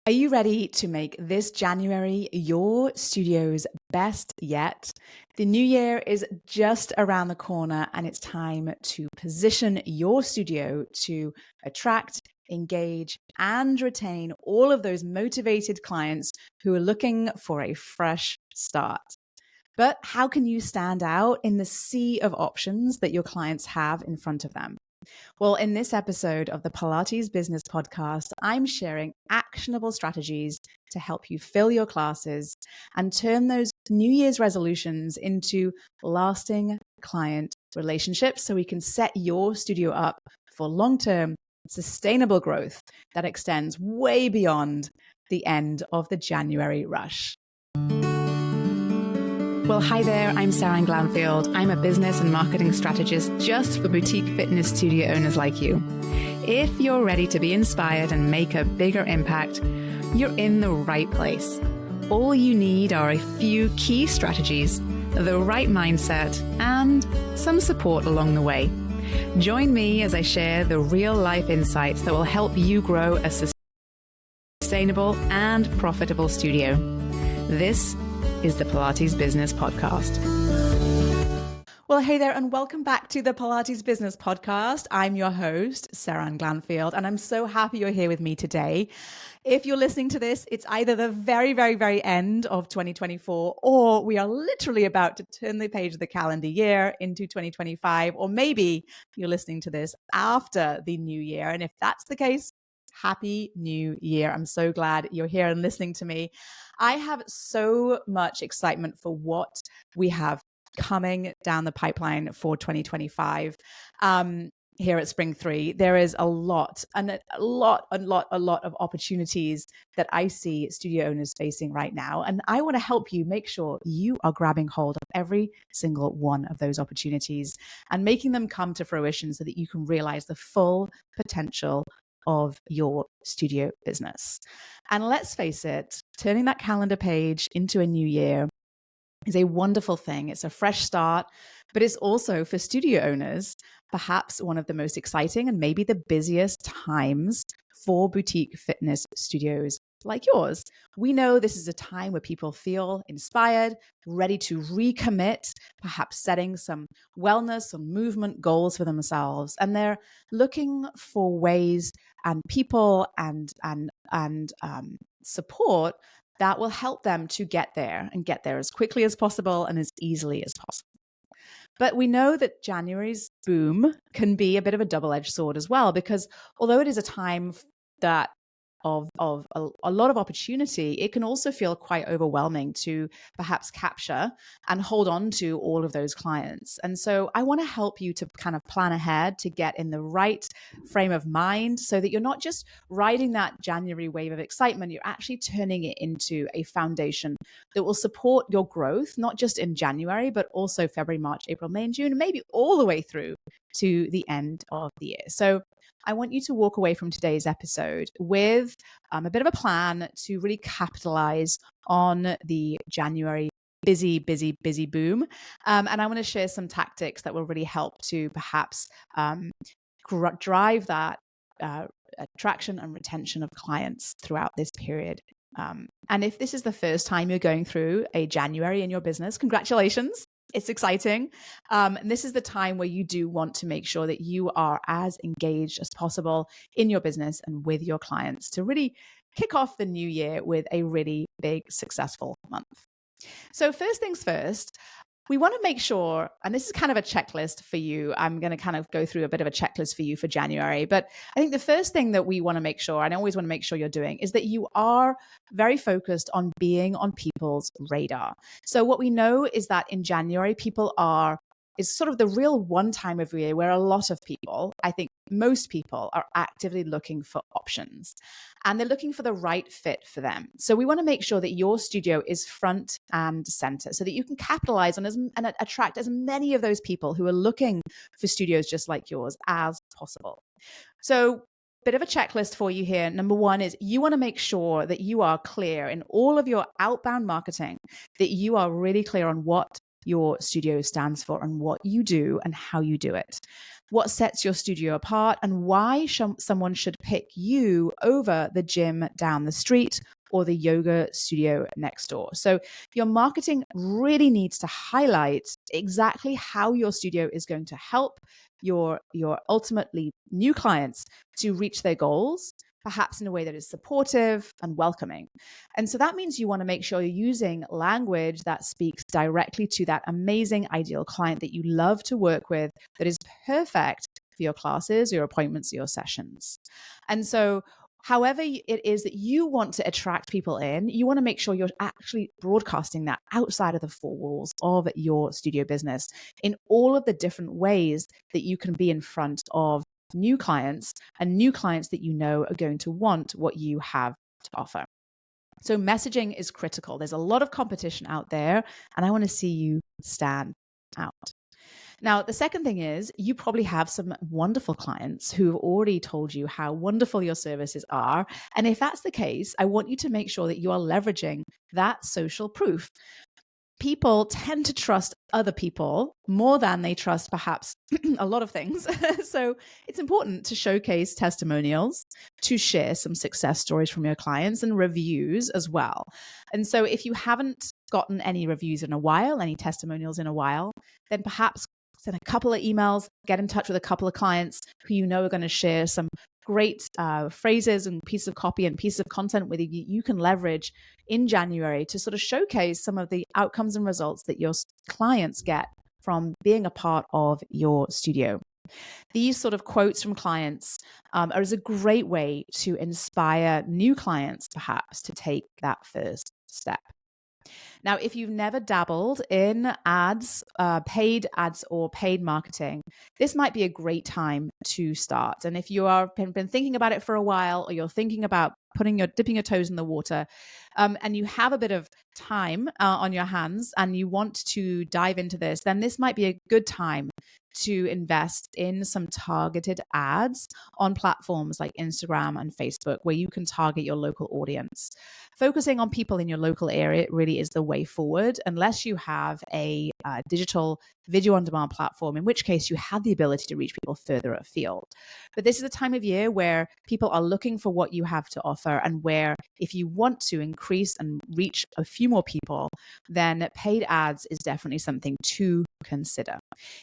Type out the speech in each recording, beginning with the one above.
Are you ready to make this January your studio's best yet? The new year is just around the corner and it's time to position your studio to attract, engage, and retain all of those motivated clients who are looking for a fresh start. But how can you stand out in the sea of options that your clients have in front of them? Well, in this episode of the Pilates Business Podcast, I'm sharing actionable strategies to help you fill your classes and turn those New Year's resolutions into lasting client relationships so we can set your studio up for long-term sustainable growth that extends way beyond the end of the January rush. Well, hi there, I'm Seran Glanfield. I'm a business and marketing strategist just for boutique fitness studio owners like you. If you're ready to be inspired and make a bigger impact, you're in the right place. All you need are a few key strategies, the right mindset, and some support along the way. Join me as I share the real-life insights that will help you grow a sustainable and profitable studio. This is the Pilates Business Podcast. Well, hey there, and welcome back to the Pilates Business Podcast. I'm your host, Seran Glanfield, and I'm so happy you're here with me today. If you're listening to this, it's either the very, very, very end of 2024, or we are literally about to turn the page of the calendar year into 2025, or maybe you're listening to this after the new year. And if that's the case, Happy New Year. I'm so glad you're here and listening to me. I have so much excitement for what we have coming down the pipeline for 2025. Here at Spring 3, there is a lot of opportunities that I see studio owners facing right now. And I want to help you make sure you are grabbing hold of every single one of those opportunities and making them come to fruition so that you can realize the full potential of your studio business. And let's face it, turning that calendar page into a new year is a wonderful thing. It's a fresh start, but it's also for studio owners, perhaps one of the most exciting and maybe the busiest times for boutique fitness studios like yours. We know this is a time where people feel inspired, ready to recommit, perhaps setting some wellness or movement goals for themselves. And they're looking for ways and people and support that will help them to get there and get there as quickly as possible and as easily as possible. But we know that January's boom can be a bit of a double-edged sword as well, because although it is a time that of a lot of opportunity, it can also feel quite overwhelming to perhaps capture and hold on to all of those clients. And so I want to help you to kind of plan ahead to get in the right frame of mind so that you're not just riding that January wave of excitement, you're actually turning it into a foundation that will support your growth, not just in January, but also February, March, April, May, and June, and maybe all the way through to the end of the year. So I want you to walk away from today's episode with a bit of a plan to really capitalize on the January busy boom. And I want to share some tactics that will really help to perhaps drive that attraction and retention of clients throughout this period. And if this is the first time you're going through a January in your business, congratulations. It's exciting. And this is the time where you do want to make sure that you are as engaged as possible in your business and with your clients to really kick off the new year with a really big, successful month. So first things first, we want to make sure, and this is kind of a checklist for you. I'm going to kind of go through a bit of a checklist for you for January. But I think the first thing that we want to make sure, and I always want to make sure you're doing, is that you are very focused on being on people's radar. So what we know is that in January, is sort of the real one time of year where a lot of people, I think most people, are actively looking for options and they're looking for the right fit for them. So we want to make sure that your studio is front and center so that you can capitalize on and attract as many of those people who are looking for studios just like yours as possible. So bit of a checklist for you here. Number one is you want to make sure that you are clear in all of your outbound marketing, that you are really clear on what your studio stands for and what you do and how you do it. What sets your studio apart and why someone should pick you over the gym down the street or the yoga studio next door. So your marketing really needs to highlight exactly how your studio is going to help your ultimately new clients to reach their goals, perhaps in a way that is supportive and welcoming. And so that means you want to make sure you're using language that speaks directly to that amazing ideal client that you love to work with, that is perfect for your classes, your appointments, your sessions. And so however it is that you want to attract people in, you want to make sure you're actually broadcasting that outside of the four walls of your studio business in all of the different ways that you can be in front of new clients and new clients that you know are going to want what you have to offer. So messaging is critical. There's a lot of competition out there, and I want to see you stand out. Now, the second thing is you probably have some wonderful clients who have already told you how wonderful your services are. And if that's the case, I want you to make sure that you are leveraging that social proof. People tend to trust other people more than they trust perhaps a lot of things. So it's important to showcase testimonials, to share some success stories from your clients and reviews as well. And so if you haven't gotten any reviews in a while, any testimonials in a while, then perhaps send a couple of emails, get in touch with a couple of clients who you know are going to share some great phrases and pieces of copy and pieces of content with you can leverage in January to sort of showcase some of the outcomes and results that your clients get from being a part of your studio. These sort of quotes from clients are a great way to inspire new clients perhaps to take that first step. Now, if you've never dabbled in ads, paid ads or paid marketing, this might be a great time to start. And if you are been thinking about it for a while, or you're thinking about dipping your toes in the water, and you have a bit of time on your hands and you want to dive into this, then this might be a good time to invest in some targeted ads on platforms like Instagram and Facebook, where you can target your local audience. Focusing on people in your local area really is the way forward, unless you have a digital video on demand platform, in which case you have the ability to reach people further afield. But this is a time of year where people are looking for what you have to offer, and where if you want to increase and reach a few more people, then paid ads is definitely something to consider.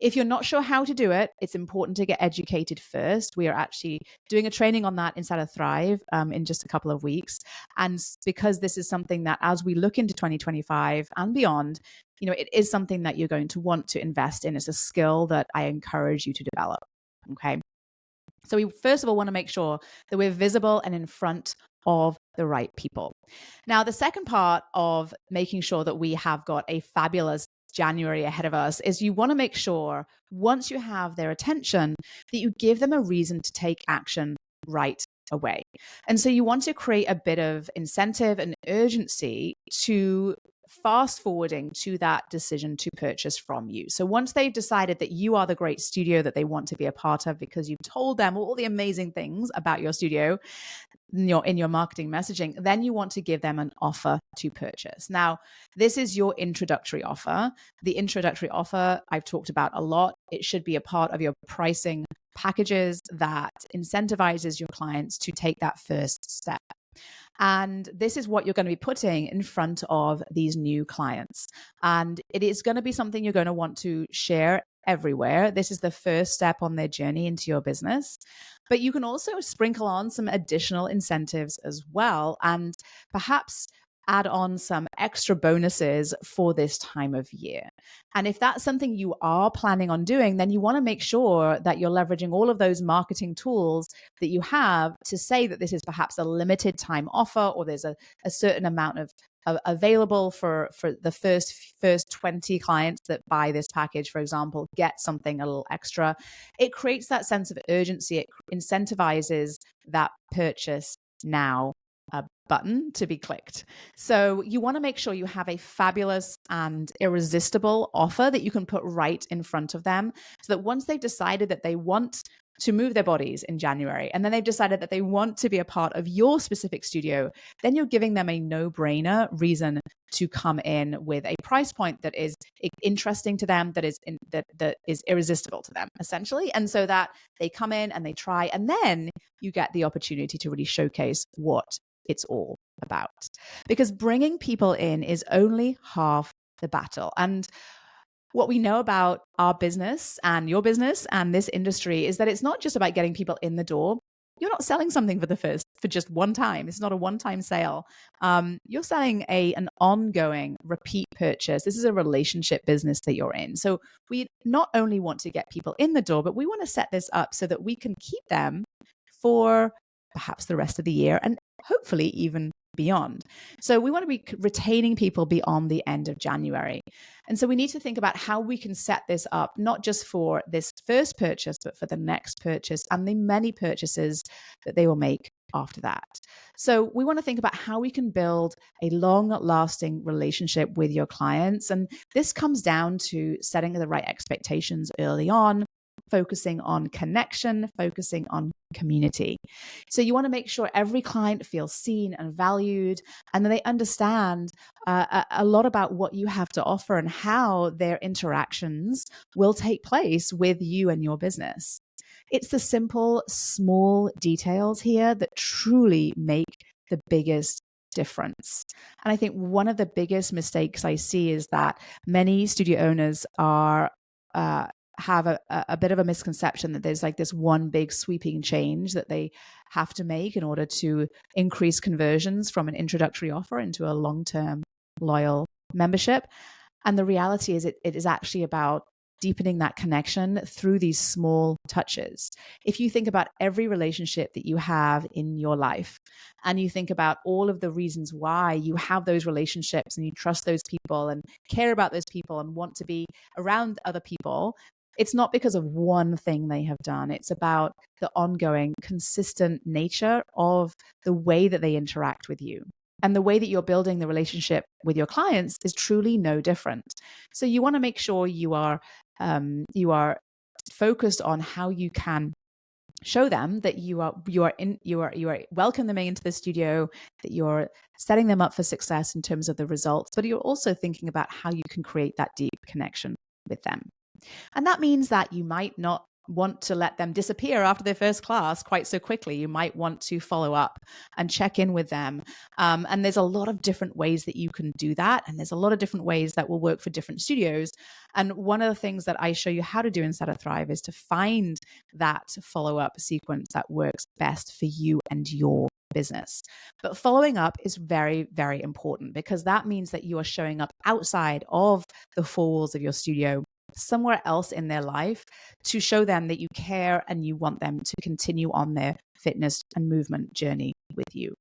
If you're not sure how to do it, it's important to get educated first. We are actually doing a training on that inside of Thrive in just a couple of weeks. And because this is something that, as we look into 2025 and beyond, it is something that you're going to want to invest in. It's a skill that I encourage you to develop. Okay. So we first of all want to make sure that we're visible and in front of the right people. Now, the second part of making sure that we have got a fabulous January ahead of us is you want to make sure, once you have their attention, that you give them a reason to take action right away. And so you want to create a bit of incentive and urgency to fast forwarding to that decision to purchase from you. So once they've decided that you are the great studio that they want to be a part of, because you've told them all the amazing things about your studio in your marketing messaging, then you want to give them an offer to purchase. Now, this is your introductory offer. The introductory offer I've talked about a lot. It should be a part of your pricing packages that incentivizes your clients to take that first step. And this is what you're going to be putting in front of these new clients. And it is going to be something you're going to want to share everywhere. This is the first step on their journey into your business. But you can also sprinkle on some additional incentives as well, and perhaps add on some extra bonuses for this time of year. And if that's something you are planning on doing, then you want to make sure that you're leveraging all of those marketing tools that you have to say that this is perhaps a limited time offer, or there's a certain amount of available for the first 20 clients that buy this package, for example, get something a little extra. It creates that sense of urgency. It incentivizes that purchase now button to be clicked. So you want to make sure you have a fabulous and irresistible offer that you can put right in front of them, so that once they've decided that they want to move their bodies in January, and then they've decided that they want to be a part of your specific studio, then you're giving them a no-brainer reason to come in with a price point that is interesting to them, that is irresistible to them, essentially. And so that they come in and they try, and then you get the opportunity to really showcase what it's all about. Because bringing people in is only half the battle. And what we know about our business and your business and this industry is that it's not just about getting people in the door. You're not selling something for just one time. It's not a one-time sale. You're selling an ongoing repeat purchase. This is a relationship business that you're in. So we not only want to get people in the door, but we want to set this up so that we can keep them for perhaps the rest of the year and hopefully even beyond. So we want to be retaining people beyond the end of January. And so we need to think about how we can set this up, not just for this first purchase, but for the next purchase and the many purchases that they will make after that. So we want to think about how we can build a long-lasting relationship with your clients. And this comes down to setting the right expectations early on, focusing on connection, focusing on community. So you want to make sure every client feels seen and valued, and that they understand a lot about what you have to offer and how their interactions will take place with you and your business. It's the simple, small details here that truly make the biggest difference. And I think one of the biggest mistakes I see is that many studio owners have a bit of a misconception that there's like this one big sweeping change that they have to make in order to increase conversions from an introductory offer into a long-term loyal membership. And the reality is it is actually about deepening that connection through these small touches. If you think about every relationship that you have in your life, and you think about all of the reasons why you have those relationships and you trust those people and care about those people and want to be around other people, it's not because of one thing they have done. It's about the ongoing, consistent nature of the way that they interact with you. And the way that you're building the relationship with your clients is truly no different. So you want to make sure you are focused on how you can show them that you are welcoming them into the studio, that you're setting them up for success in terms of the results, but you're also thinking about how you can create that deep connection with them. And that means that you might not want to let them disappear after their first class quite so quickly. You might want to follow up and check in with them. And there's a lot of different ways that you can do that. And there's a lot of different ways that will work for different studios. And one of the things that I show you how to do inside of Thrive is to find that follow-up sequence that works best for you and your business. But following up is very, very important, because that means that you are showing up outside of the four walls of your studio, somewhere else in their life, to show them that you care and you want them to continue on their fitness and movement journey with you.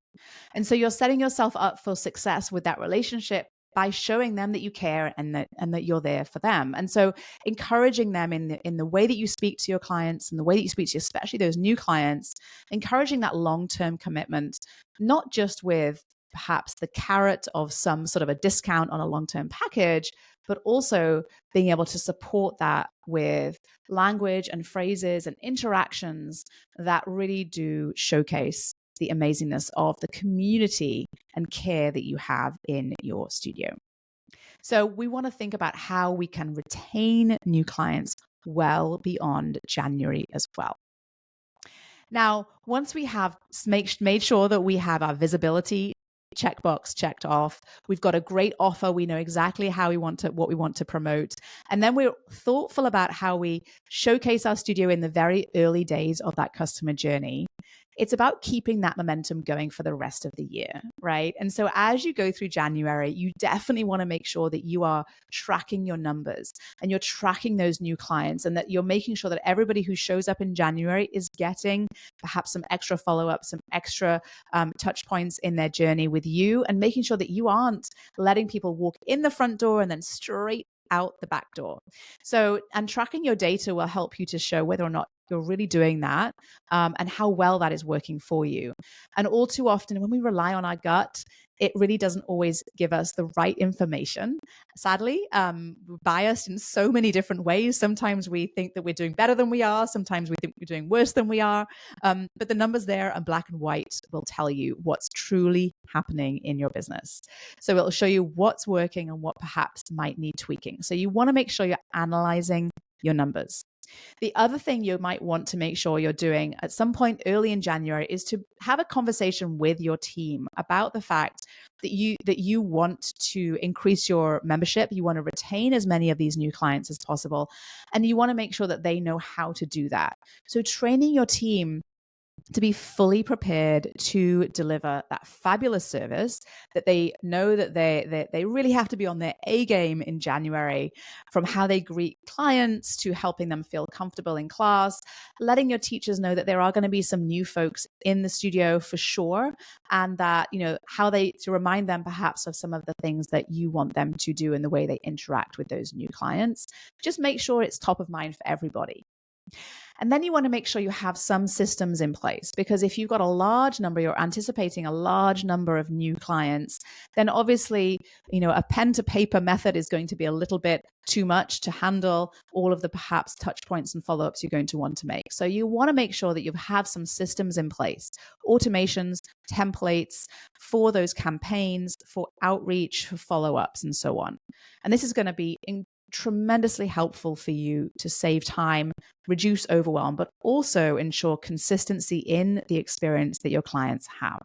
And so you're setting yourself up for success with that relationship by showing them that you care and that you're there for them. And so encouraging them in the way that you speak to your clients and the way that you speak to especially those new clients, encouraging that long-term commitment, not just with perhaps the carrot of some sort of a discount on a long-term package, but also being able to support that with language and phrases and interactions that really do showcase the amazingness of the community and care that you have in your studio. So we want to think about how we can retain new clients well beyond January as well. Now, once we have made sure that we have our visibility checkbox checked off, we've got a great offer, we know exactly what we want to promote, and then we're thoughtful about how we showcase our studio in the very early days of that customer journey. It's about keeping that momentum going for the rest of the year, right? And so as you go through January, you definitely want to make sure that you are tracking your numbers and you're tracking those new clients, and that you're making sure that everybody who shows up in January is getting perhaps some extra follow-up, some extra touch points in their journey with you, and making sure that you aren't letting people walk in the front door and then straight out the back door. So, and tracking your data will help you to show whether or not you're really doing that, and how well that is working for you. And all too often, when we rely on our gut, it really doesn't always give us the right information. Sadly, we're biased in so many different ways. Sometimes we think that we're doing better than we are. Sometimes we think we're doing worse than we are. But the numbers there are black and white will tell you what's truly happening in your business. So it'll show you what's working and what perhaps might need tweaking. So you want to make sure you're analyzing your numbers. The other thing you might want to make sure you're doing at some point early in January is to have a conversation with your team about the fact that you want to increase your membership, you want to retain as many of these new clients as possible, and you want to make sure that they know how to do that. So training your team to be fully prepared to deliver that fabulous service, that they know that they really have to be on their A game in January, from how they greet clients to helping them feel comfortable in class, letting your teachers know that there are going to be some new folks in the studio for sure, and that, to remind them perhaps of some of the things that you want them to do in the way they interact with those new clients. Just make sure it's top of mind for everybody. And then you want to make sure you have some systems in place, because if you've got a large number, you're anticipating a large number of new clients, then obviously, a pen to paper method is going to be a little bit too much to handle all of the perhaps touch points and follow-ups you're going to want to make. So you want to make sure that you have some systems in place, automations, templates for those campaigns, for outreach, for follow-ups, and so on. And this is going to be tremendously helpful for you to save time, reduce overwhelm, but also ensure consistency in the experience that your clients have.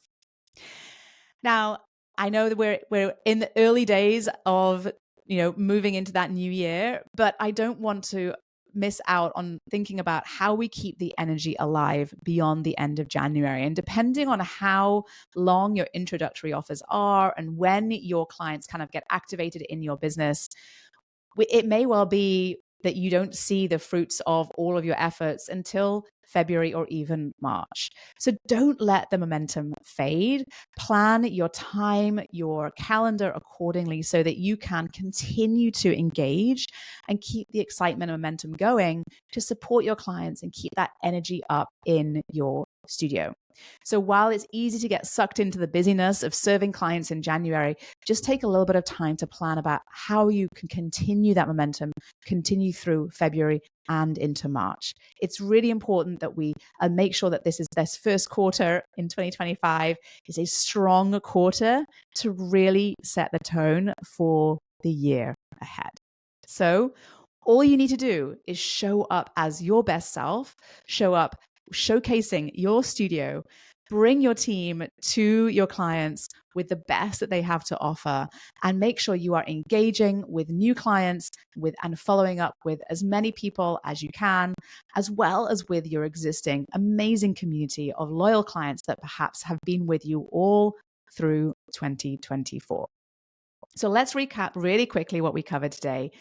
Now, I know that we're in the early days of, moving into that new year, but I don't want to miss out on thinking about how we keep the energy alive beyond the end of January. And depending on how long your introductory offers are and when your clients kind of get activated in your business, it may well be that you don't see the fruits of all of your efforts until February or even March. So don't let the momentum fade. Plan your time, your calendar accordingly so that you can continue to engage and keep the excitement and momentum going to support your clients and keep that energy up in your studio. So while it's easy to get sucked into the busyness of serving clients in January, just take a little bit of time to plan about how you can continue that momentum, continue through February and into March. It's really important that we make sure that this first quarter in 2025 is a strong quarter to really set the tone for the year ahead. So all you need to do is show up as your best self, show up showcasing your studio, bring your team to your clients with the best that they have to offer, and make sure you are engaging with new clients and following up with as many people as you can, as well as with your existing amazing community of loyal clients that perhaps have been with you all through 2024. So let's recap really quickly what we covered today.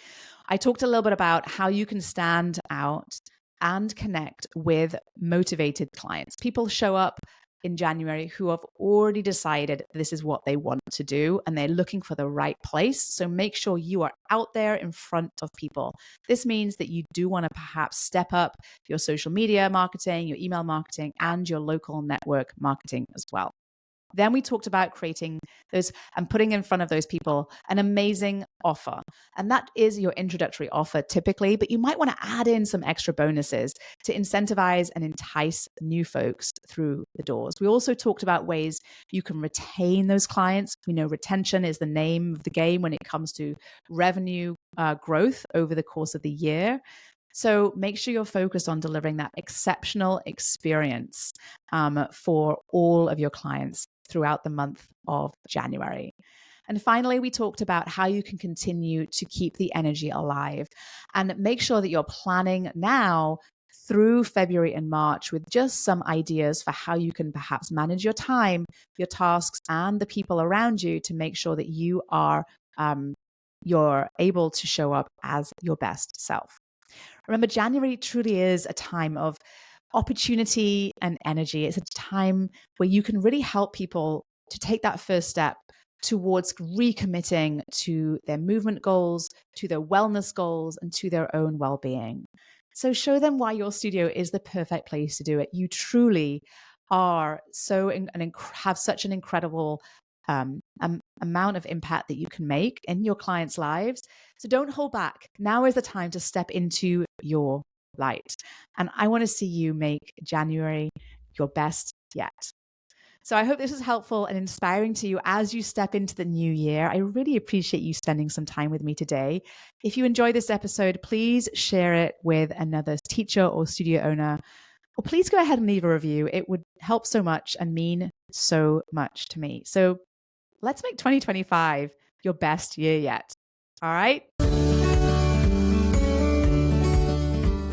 I talked a little bit about how you can stand out and connect with motivated clients. People show up in January who have already decided this is what they want to do and they're looking for the right place. So make sure you are out there in front of people. This means that you do want to perhaps step up your social media marketing, your email marketing, and your local network marketing as well. Then we talked about creating those and putting in front of those people an amazing offer. And that is your introductory offer typically, but you might want to add in some extra bonuses to incentivize and entice new folks through the doors. We also talked about ways you can retain those clients. We know retention is the name of the game when it comes to revenue growth over the course of the year. So make sure you're focused on delivering that exceptional experience for all of your clients throughout the month of January. And finally, we talked about how you can continue to keep the energy alive and make sure that you're planning now through February and March with just some ideas for how you can perhaps manage your time, your tasks, and the people around you to make sure that you are you're able to show up as your best self. Remember, January truly is a time of opportunity and energy. It's a time where you can really help people to take that first step towards recommitting to their movement goals, to their wellness goals, and to their own well-being. So show them why your studio is the perfect place to do it. You truly are have such an incredible amount of impact that you can make in your clients' lives. So don't hold back. Now is the time to step into your light. And I want to see you make January your best yet. So I hope this is helpful and inspiring to you as you step into the new year. I really appreciate you spending some time with me today. If you enjoyed this episode, please share it with another teacher or studio owner, or please go ahead and leave a review. It would help so much and mean so much to me. So let's make 2025 your best year yet. All right.